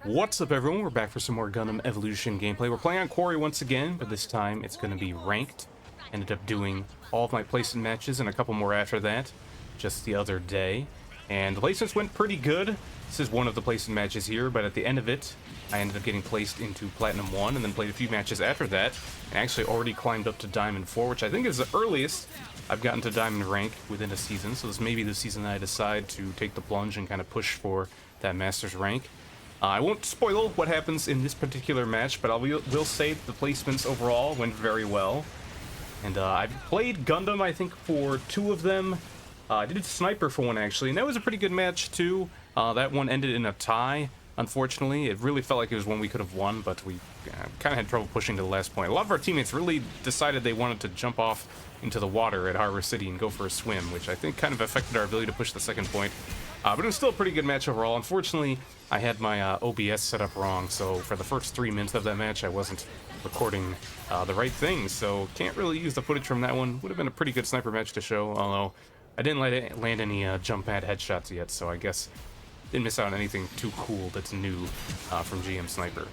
What's up, everyone? We're back for some more Gundam Evolution gameplay. We're playing on Quarry once again, but this time it's going to be ranked. Ended up doing all of my placement matches and a couple more after that, just the other day. And the placements went pretty good. This is one of the placement matches here, but at the end of it, I ended up getting placed into Platinum 1 and then played a few matches after that, and actually already climbed up to Diamond 4, which I think is the earliest I've gotten to Diamond rank within a season. So this may be the season I decide to take the plunge and kind of push for that Master's rank. I won't spoil what happens in this particular match, but I will say the placements overall went very well. And I've played Gundam, I think, for 2 of them. I did Sniper for one, actually, and that was a pretty good match, too. That one ended in a tie, unfortunately. It really felt like it was one we could have won, but we kind of had trouble pushing to the last point. A lot of our teammates really decided they wanted to jump off into the water at Harbor City and go for a swim, which I think kind of affected our ability to push the second point. But it was still a pretty good match overall. Unfortunately, I had my OBS set up wrong, so for the first 3 minutes of that match, I wasn't recording the right thing, so can't really use the footage from that one. Would have been a pretty good sniper match to show, although I didn't land any jump pad headshots yet, so I guess didn't miss out on anything too cool that's new from GM Sniper.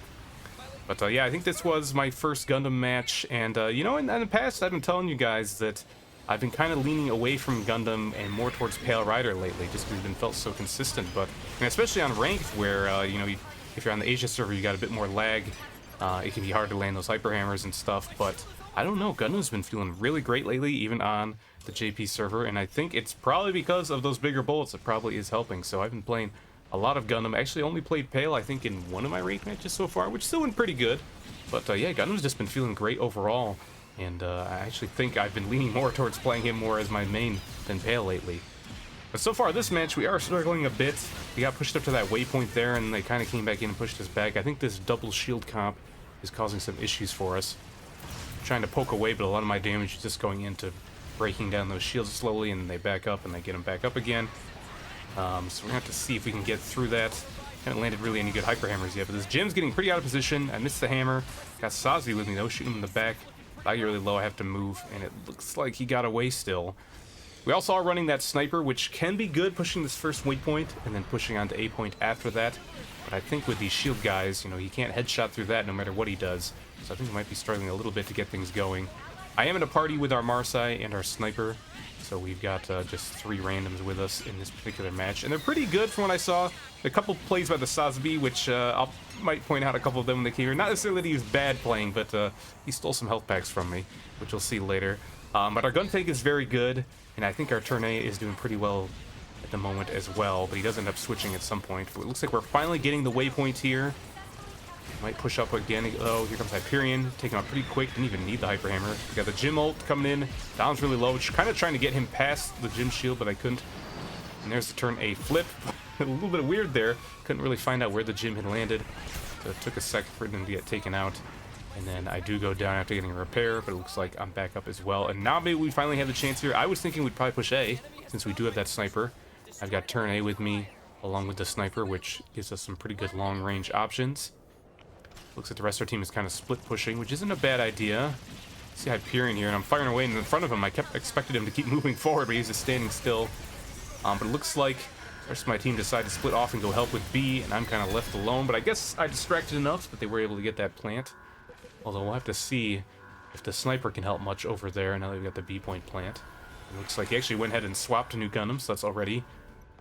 But yeah, I think this was my first Gundam match, and you know, in the past, I've been telling you guys that I've been kind of leaning away from Gundam and more towards Pale Rider lately, just because it's been felt so consistent. But and especially on ranked, where you know, if you're on the Asia server, you got a bit more lag. It can be hard to land those hyper hammers and stuff. But I don't know, Gundam's been feeling really great lately, even on the JP server, and I think it's probably because of those bigger bullets. It probably is helping. So I've been playing a lot of Gundam. I actually only played Pale, I think, in one of my ranked matches so far, which still went pretty good. But yeah, Gundam's just been feeling great overall. And I actually think I've been leaning more towards playing him more as my main than Pale lately. But so far this match, we are struggling a bit. We got pushed up to that waypoint there, and they kind of came back in and pushed us back. I think this double shield comp is causing some issues for us. I'm trying to poke away, but a lot of my damage is just going into breaking down those shields slowly, and they back up, and they get them back up again. So we're going to have to see if we can get through that. Haven't landed really any good hyper hammers yet, but this Jim's getting pretty out of position. I missed the hammer. Got Sazi with me, though, shooting him in the back. I get really low, I have to move, and it looks like he got away still. We also are running that sniper, which can be good, pushing this first waypoint, and then pushing on to A point after that. But I think with these shield guys, you know, he can't headshot through that no matter what he does. So I think we might be struggling a little bit to get things going. I am in a party with our Marsai and our sniper, so we've got just 3 randoms with us in this particular match. And they're pretty good from what I saw. A couple plays by the Sazbi, which I might point out a couple of them when they came here. Not necessarily that he was bad playing, but he stole some health packs from me, which you'll see later. But our gun tank is very good, and I think our turn A is doing pretty well at the moment as well, but he does end up switching at some point. But it looks like we're finally getting the waypoint here. Might push up again. Oh, here comes Hyperion, taking out pretty quick. Didn't even need the hyper hammer. We got the Jim ult coming in. Down's really low. Kind of trying to get him past the Jim shield, but I couldn't. And there's the turn A flip. A little bit weird there. Couldn't really find out where the Jim had landed. So it took a second for him to get taken out. And then I do go down after getting a repair, but it looks like I'm back up as well. And now maybe we finally have the chance here. I was thinking we'd probably push A, since we do have that sniper. I've got turn A with me, along with the sniper, which gives us some pretty good long-range options. Looks like the rest of our team is kind of split pushing, which isn't a bad idea. See Hyperion here, and I'm firing away, and in front of him, I kept expected him to keep moving forward, but he's just standing still. But it looks like the rest of my team decided to split off and go help with B, and I'm kind of left alone. But I guess I distracted enough that they were able to get that plant. Although we'll have to see if the sniper can help much over there now that we've got the B point plant. It looks like he actually went ahead and swapped a new Gundam, so that's already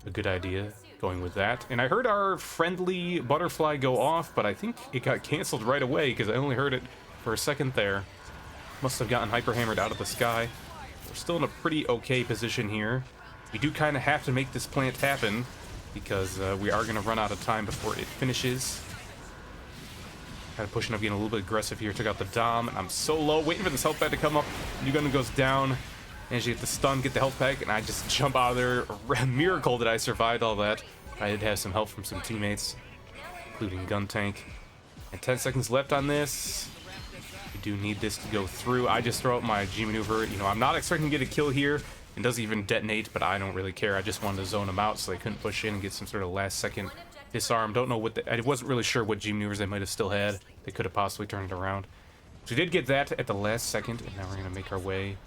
a good idea. Going with that. And I heard our friendly butterfly go off, but I think it got canceled right away because I only heard it for a second there. Must have gotten hyper hammered out of the sky. We're still in a pretty okay position here. We do kind of have to make this plant happen because we are going to run out of time before it finishes. Kind of pushing up, getting a little bit aggressive here. Took out the Dom, and I'm so low, waiting for this health pack to come up. New Gundam goes down. Managed to get the stun, get the health pack, and I just jump out of there. A miracle that I survived all that. I did have some help from some teammates, including Gun Tank. And 10 seconds left on this. We do need this to go through. I just throw out my G maneuver. You know, I'm not expecting to get a kill here. It doesn't even detonate, but I don't really care. I just wanted to zone them out so they couldn't push in and get some sort of last second disarm. Don't know what I wasn't really sure what G maneuvers they might have still had. They could have possibly turned it around. So we did get that at the last second, and now we're going to make our way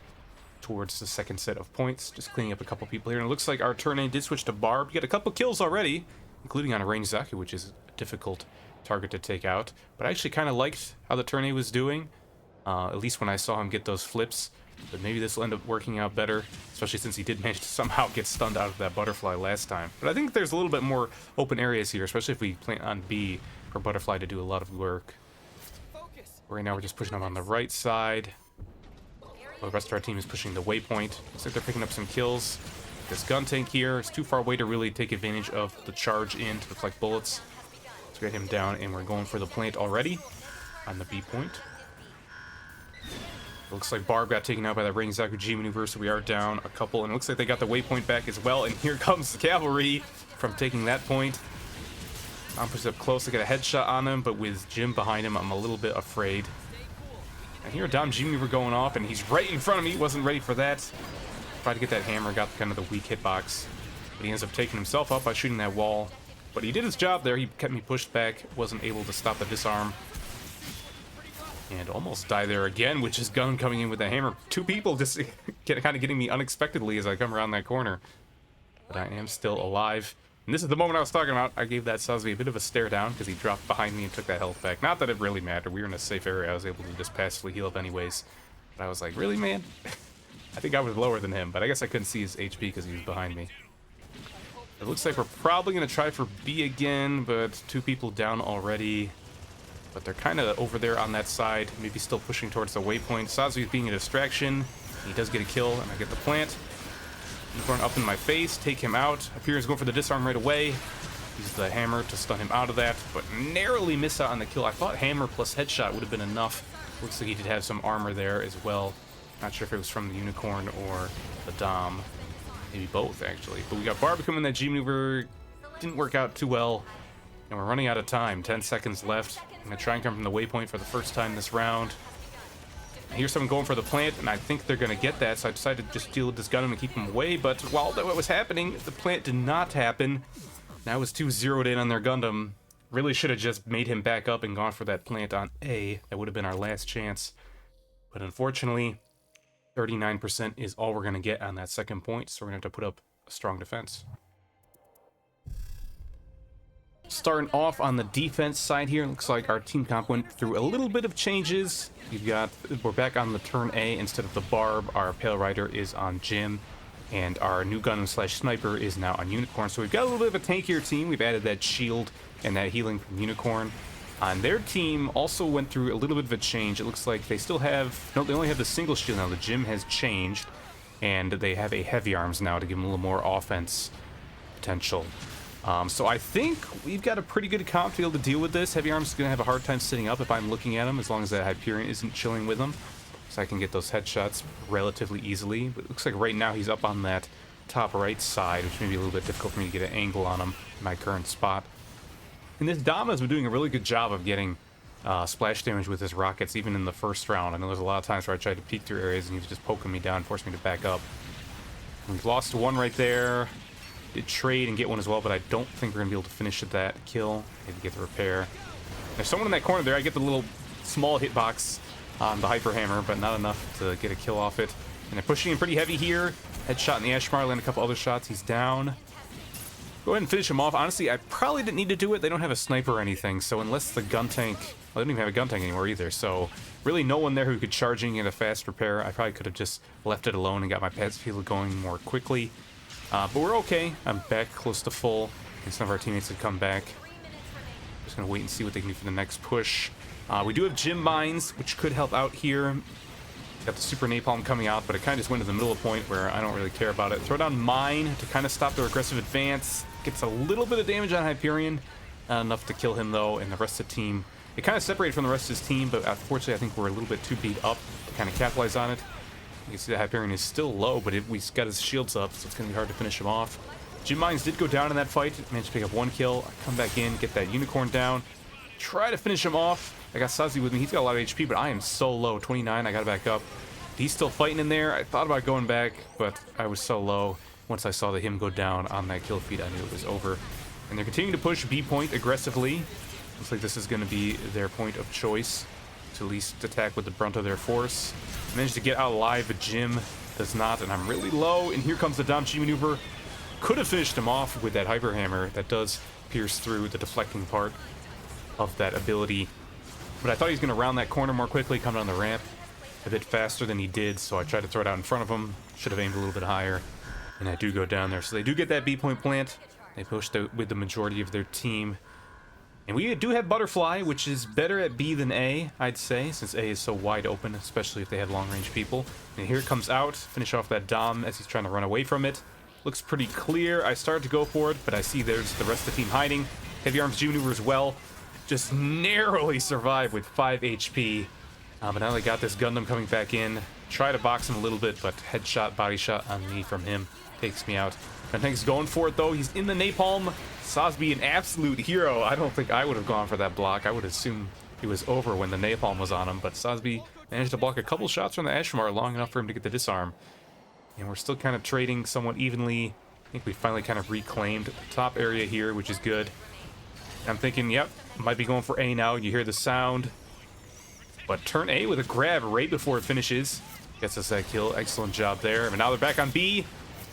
towards the second set of points. Just cleaning up a couple people here. And it looks like our turn A did switch to Barb. We got a couple kills already, including on a ranged Zaku, which is difficult target to take out. But I actually kind of liked how the turn A was doing, at least when I saw him get those flips. But maybe this will end up working out better, especially since he did manage to somehow get stunned out of that butterfly last time. But I think there's a little bit more open areas here, especially if we plant on B for butterfly to do a lot of work. Right now we're just pushing them on the right side. Well, the rest of our team is pushing the waypoint. Looks like they're picking up some kills. This gun tank here is too far away to really take advantage of the charge in to deflect bullets. Let's get him down, and we're going for the plant already on the B point. It looks like Barb got taken out by that Ring Zaku G maneuver, so we are down a couple, and it looks like they got the waypoint back as well, and here comes the cavalry from taking that point. I'm pushed up close to get a headshot on him, but with Jim behind him, I'm a little bit afraid. And here, Dom G maneuver going off, and he's right in front of me. Wasn't ready for that. Tried to get that hammer, got kind of the weak hitbox, but he ends up taking himself up by shooting that wall. But he did his job there. He kept me pushed back, wasn't able to stop the disarm. And almost die there again, with his gun coming in with the hammer. Two people just kind of getting me unexpectedly as I come around that corner. But I am still alive. And this is the moment I was talking about. I gave that Sazvi a bit of a stare down because he dropped behind me and took that health back. Not that it really mattered. We were in a safe area. I was able to just passively heal up anyways. But I was like, really, man? I think I was lower than him, but I guess I couldn't see his HP because he was behind me. It looks like we're probably going to try for B again, but two people down already. But they're kind of over there on that side, maybe still pushing towards the waypoint. Sazvi is being a distraction. He does get a kill, and I get the plant. Going up in my face, take him out. Hyperion's going for the disarm right away. Use the hammer to stun him out of that, but narrowly miss out on the kill. I thought hammer plus headshot would have been enough. Looks like he did have some armor there as well. Not sure if it was from the unicorn or the Dom. Maybe both, actually. But we got Barb coming in that G maneuver. Didn't work out too well. And we're running out of time. 10 seconds left. I'm going to try and come from the waypoint for the first time this round. I hear someone going for the plant, and I think they're going to get that, so I decided to just deal with this Gundam and keep him away. But while that was happening, the plant did not happen. And I was too zeroed in on their Gundam. Really should have just made him back up and gone for that plant on A. That would have been our last chance. But unfortunately, 39% is all we're going to get on that second point, so we're going to have to put up a strong defense. Starting off on the defense side here, looks like our team comp went through a little bit of changes. We're back on the turn A instead of the Barb. Our Pale Rider is on Jim, and our new Gundam slash Sniper is now on Unicorn. So we've got a little bit of a tankier team. We've added that shield and that healing from Unicorn. On their team also went through a little bit of a change. It looks like they still have, no, they only have the single shield now. The Jim has changed, and they have a heavy arms now to give them a little more offense potential. So I think we've got a pretty good comp to be able to deal with this. Heavy Arms is going to have a hard time sitting up if I'm looking at him, as long as that Hyperion isn't chilling with him. So I can get those headshots relatively easily. But it looks like right now he's up on that top right side, which may be a little bit difficult for me to get an angle on him in my current spot. And this Dom has been doing a really good job of getting splash damage with his rockets, even in the first round. I know there's a lot of times where I tried to peek through areas and he was just poking me down, forcing me to back up. And we've lost one right there. Did trade and get one as well, but I don't think we're going to be able to finish that kill. Maybe get the repair. There's someone in that corner there. I get the little small hitbox on the Hyper Hammer, but not enough to get a kill off it. And they're pushing him pretty heavy here. Headshot in the Ashmar, land a couple other shots. He's down. Go ahead and finish him off. Honestly, I probably didn't need to do it. They don't have a sniper or anything, so unless the gun tank... Well, they don't even have a gun tank anymore either, so really no one there who could charge in and get a fast repair. I probably could have just left it alone and got my passive heal going more quickly. But we're okay. I'm back close to full, and some of our teammates have come back. Just gonna wait and see what they can do for the next push. We do have Gym Mines, which could help out here. Got the Super Napalm coming out, but it kind of just went to the middle of the point where I don't really care about it. Throw down Mine to kind of stop their aggressive advance. Gets a little bit of damage on Hyperion. Not enough to kill him, though, and the rest of the team... It kind of separated from the rest of his team, but unfortunately I think we're a little bit too beat up to kind of capitalize on it. You can see the Hyperion is still low, but we've got his shields up, so it's going to be hard to finish him off. Gym Mines did go down in that fight. Managed to pick up one kill. I come back in, get that Unicorn down. Try to finish him off. I got Sazi with me. He's got a lot of HP, but I am so low. 29, I got to back up. He's still fighting in there. I thought about going back, but I was so low. Once I saw him go down on that kill feed, I knew it was over. And they're continuing to push B point aggressively. Looks like this is going to be their point of choice to at least attack with the brunt of their force. Managed to get out alive, but Jim does not, and I'm really low. And here comes the Dom G maneuver. Could have finished him off with that Hyper Hammer that does pierce through the deflecting part. of that ability. But I thought he was going to round that corner more quickly, come down the ramp a bit faster than he did, so I tried to throw it out in front of him. Should have aimed a little bit higher, and I do go down there. So they do get that B point plant. They push with the majority of their team. And we do have Butterfly, which is better at B than A, I'd say, since A is so wide open, especially if they have long-range people. And here it comes out, finish off that Dom as he's trying to run away from it. Looks pretty clear. I started to go for it, but I see there's the rest of the team hiding. Heavy Arms Junior as well. Just narrowly survived with 5 HP. But now they got this Gundam coming back in. Try to box him a little bit, but headshot, body shot on me from him takes me out. Guntank's going for it, though. He's in the napalm. Sosby, an absolute hero. I don't think I would have gone for that block. I would assume he was over when the napalm was on him, but Sosby managed to block a couple shots from the Ashmar long enough for him to get the disarm. And we're still kind of trading somewhat evenly. I think we finally kind of reclaimed the top area here, which is good. And I'm thinking, yep, might be going for A now. You hear the sound. But turn A with a grab right before it finishes. Gets us that kill. Excellent job there. And now they're back on B.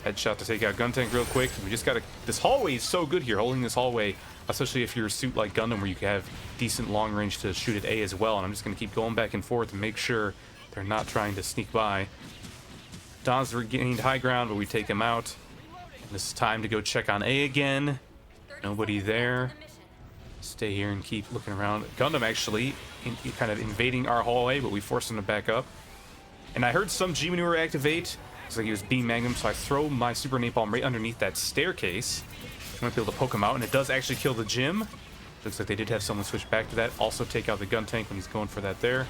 Headshot to take out Guntank real quick. We just got to... This hallway is so good here, holding this hallway, especially if you're a suit like Gundam where you can have decent long range to shoot at A as well. And I'm just going to keep going back and forth and make sure they're not trying to sneak by. Don's regained high ground, but we take him out. And this is time to go check on A again. Nobody there. Stay here and keep looking around. Gundam actually kind of invading our hallway, but we forced him to back up. And I heard some G maneuver activate. Looks like he was beam magnum, so I throw my super napalm right underneath that staircase. I might be able to poke him out, and it does actually kill the gym. Looks like they did have someone switch back to that. Also take out the Guntank when he's going for that there.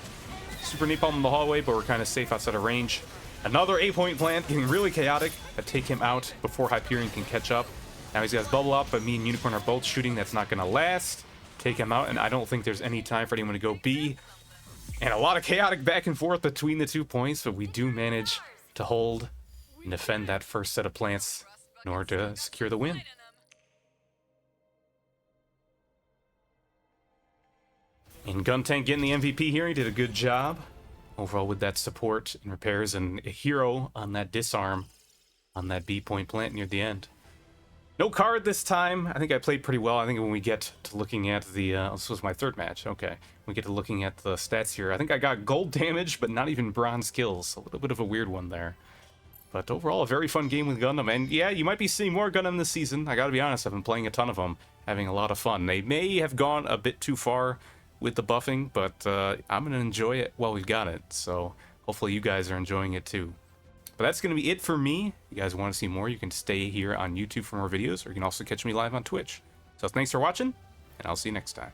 Super napalm in the hallway, but we're kind of safe outside of range. Another A-point plant, getting really chaotic. I take him out before Hyperion can catch up. Now he's got his bubble up, but me and Unicorn are both shooting. That's not going to last. Take him out, and I don't think there's any time for anyone to go B. And a lot of chaotic back and forth between the 2 points, but we do manage to hold and defend that first set of plants in order to secure the win. And Guntank getting the MVP here. He did a good job overall with that support and repairs, and a hero on that disarm on that B point plant near the end. No card this time. I think I played pretty well. I think when we get to looking at the... this was my third match. Okay. When we get to looking at the stats here, I think I got gold damage, but not even bronze kills. A little bit of a weird one there. But overall, a very fun game with Gundam. And yeah, you might be seeing more Gundam this season. I gotta be honest, I've been playing a ton of them, having a lot of fun. They may have gone a bit too far with the buffing, but I'm gonna enjoy it while we've got it. So hopefully you guys are enjoying it too. But that's going to be it for me. If you guys want to see more, you can stay here on YouTube for more videos, or you can also catch me live on Twitch. So thanks for watching, and I'll see you next time.